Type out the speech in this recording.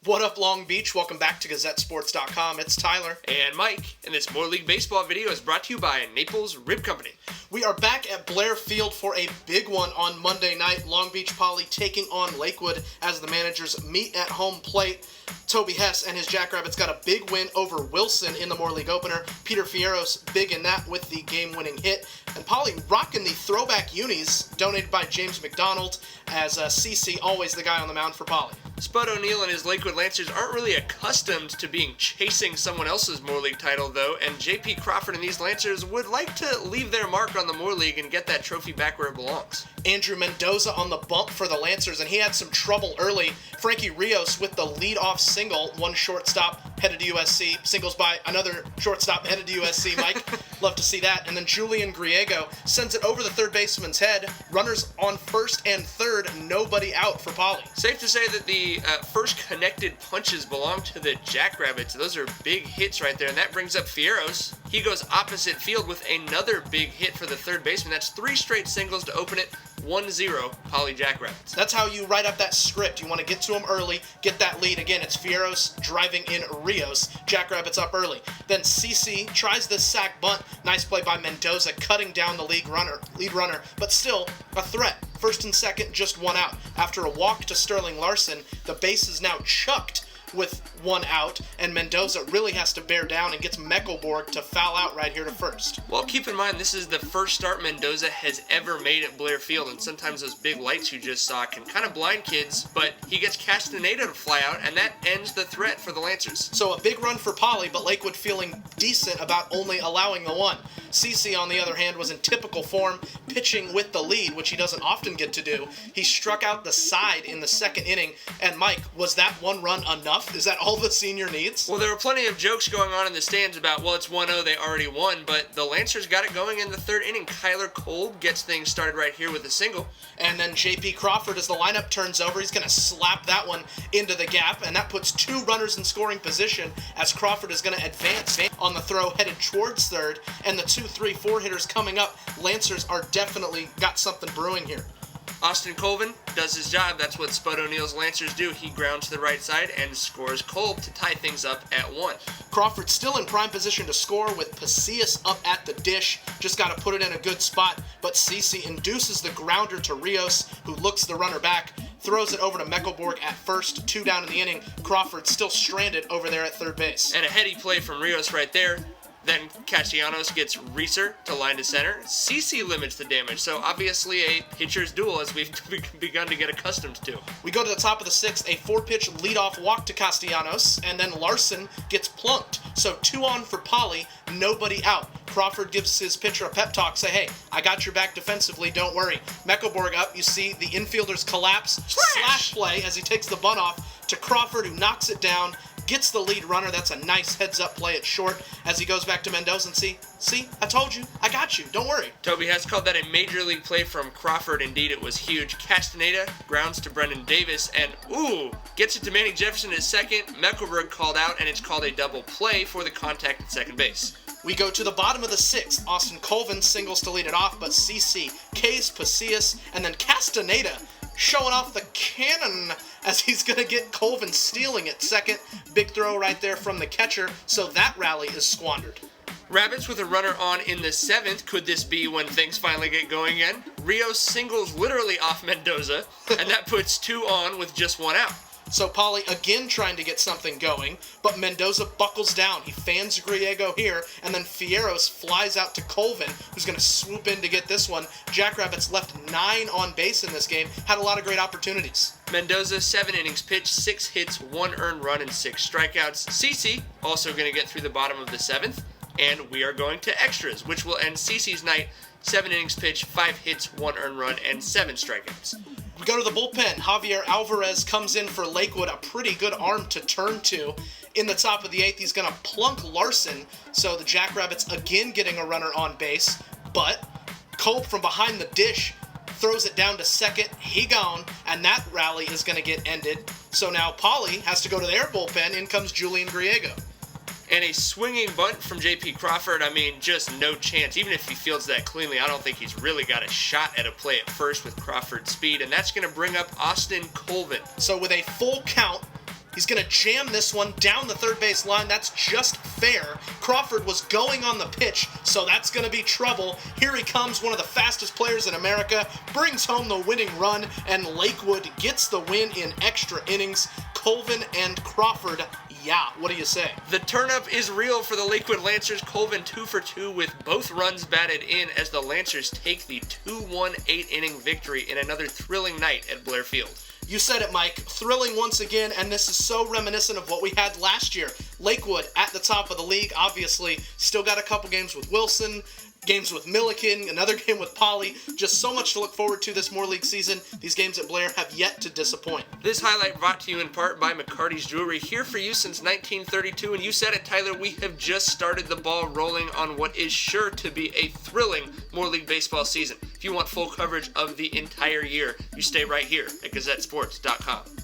What up, Long Beach? Welcome back to GazetteSports.com. It's Tyler. And Mike, and this More League Baseball video is brought to you by Naples Rib Company. We are back at Blair Field for a big one on Monday night. Long Beach Poly taking on Lakewood as the managers meet at home plate. Toby Hess and his Jackrabbits got a big win over Wilson in the More League opener. Peter Fierros big in that with the game-winning hit. And Poly rocking the throwback unis donated by James McDonald as CC always the guy on the mound for Poly. Spud O'Neill and his Lakewood Lancers aren't really accustomed to being chasing someone else's More League title, though, and J.P. Crawford and these Lancers would like to leave their mark on the More League and get that trophy back where it belongs. Andrew Mendoza on the bump for the Lancers, and he had some trouble early. Frankie Rios with the lead-off single, one shortstop headed to USC, singles by another shortstop headed to USC, Mike. Love to see that. And then Julian Griego sends it over the third baseman's head. Runners on first and third, nobody out for Poly. Safe to say that the first connected punches belong to the Jackrabbits. Those are big hits right there, and that brings up Fierros. He goes opposite field with another big hit for the third baseman. That's 3 straight singles to open it. 1-0 Poly Jackrabbits. That's how you write up that script. You want to get to them early, get that lead. Again, it's Fierros driving in Rios. Jackrabbits up early. Then CC tries this sack bunt. Nice play by Mendoza, cutting down the lead runner, but still a threat. First and second, just one out. After a walk to Sterling Larson, the base is now chucked with one out, and Mendoza really has to bear down and gets Meckelborg to foul out right here to first. Well, keep in mind, this is the first start Mendoza has ever made at Blair Field, and sometimes those big lights you just saw can kind of blind kids, but he gets Castaneda to fly out, and that ends the threat for the Lancers. So a big run for Poly, but Lakewood feeling decent about only allowing the one. CC, on the other hand, was in typical form, pitching with the lead, which he doesn't often get to do. He struck out the side in the second inning, and Mike, was that one run enough? Is that all the senior needs? Well, there were plenty of jokes going on in the stands about, well, it's 1-0, they already won, but the Lancers got it going in the third inning. Kyler Kolb gets things started right here with a single. And then J.P. Crawford, as the lineup turns over, he's going to slap that one into the gap, and that puts 2 runners in scoring position as Crawford is going to advance on the throw headed towards third, and the 2-3-4 hitters coming up. Lancers are definitely got something brewing here. Austin Colvin does his job. That's what Spud O'Neill's Lancers do. He grounds to the right side and scores Kolb to tie things up at 1. Crawford still in prime position to score with Pasillas up at the dish. Just got to put it in a good spot, but CC induces the grounder to Rios, who looks the runner back, throws it over to Meckelborg at first, 2 down in the inning. Crawford still stranded over there at third base. And a heady play from Rios right there. Then Castellanos gets Reeser to line to center. CC limits the damage, so obviously a pitcher's duel as we've begun to get accustomed to. We go to the top of the 6th, a 4-pitch leadoff walk to Castellanos, and then Larson gets plunked. So 2 on for Poly, nobody out. Crawford gives his pitcher a pep talk, say, hey, I got your back defensively, don't worry. Meckelborg up, you see the infielders collapse, slash play as he takes the bunt off to Crawford, who knocks it down, gets the lead runner. That's a nice heads-up play at short as he goes back to Mendoza and see, I told you, I got you, don't worry. Toby Hess called that a major league play from Crawford. Indeed, it was huge. Castaneda grounds to Brendan Davis and, gets it to Manny Jefferson at second. Meckelberg called out, and it's called a double play for the contact at second base. We go to the bottom of the 6th. Austin Colvin singles to lead it off, but CC, K's Pasillas, and then Castaneda showing off the cannon as he's going to get Colvin stealing at second. Big throw right there from the catcher, so that rally is squandered. Rabbits with a runner on in the 7th. Could this be when things finally get going again? Rios singles literally off Mendoza, and that puts 2 on with just 1 out. So Poly again trying to get something going, but Mendoza buckles down. He fans Griego here, and then Fierros flies out to Colvin, who's going to swoop in to get this one. Jackrabbits left 9 on base in this game, had a lot of great opportunities. Mendoza, 7 innings pitched, 6 hits, 1 earned run, and 6 strikeouts. CC also going to get through the bottom of the 7th, and we are going to extras, which will end CC's night. 7 innings pitched, 5 hits, 1 earned run, and 7 strikeouts. We go to the bullpen. Javier Alvarez comes in for Lakewood, a pretty good arm to turn to. In the top of the 8th, he's going to plunk Larson, so the Jackrabbits again getting a runner on base, but Kolb from behind the dish throws it down to second. He gone, and that rally is going to get ended. So now Poly has to go to their bullpen. In comes Julian Griego. And a swinging bunt from J.P. Crawford, I mean, just no chance. Even if he fields that cleanly, I don't think he's really got a shot at a play at first with Crawford's speed. And that's going to bring up Austin Colvin. So with a full count, He's going to jam this one down the third base line. That's just fair. Crawford was going on the pitch, so that's going to be trouble. Here he comes, one of the fastest players in America, brings home the winning run, and Lakewood gets the win in extra innings. Colvin and Crawford, yeah, what do you say? The turn-up is real for the Lakewood Lancers. Colvin 2 for 2 with both runs batted in as the Lancers take the 2-1 8-inning victory in another thrilling night at Blair Field. You said it, Mike. Thrilling once again, and this is so reminiscent of what we had last year. Lakewood at the top of the league, obviously. Still got a couple games with Wilson, games with Milliken, another game with Poly. Just so much to look forward to this Moore League season. These games at Blair have yet to disappoint. This highlight brought to you in part by McCarty's Jewelry, here for you since 1932. And you said it, Tyler, we have just started the ball rolling on what is sure to be a thrilling Moore League baseball season. If you want full coverage of the entire year, you stay right here at GazetteSports.com.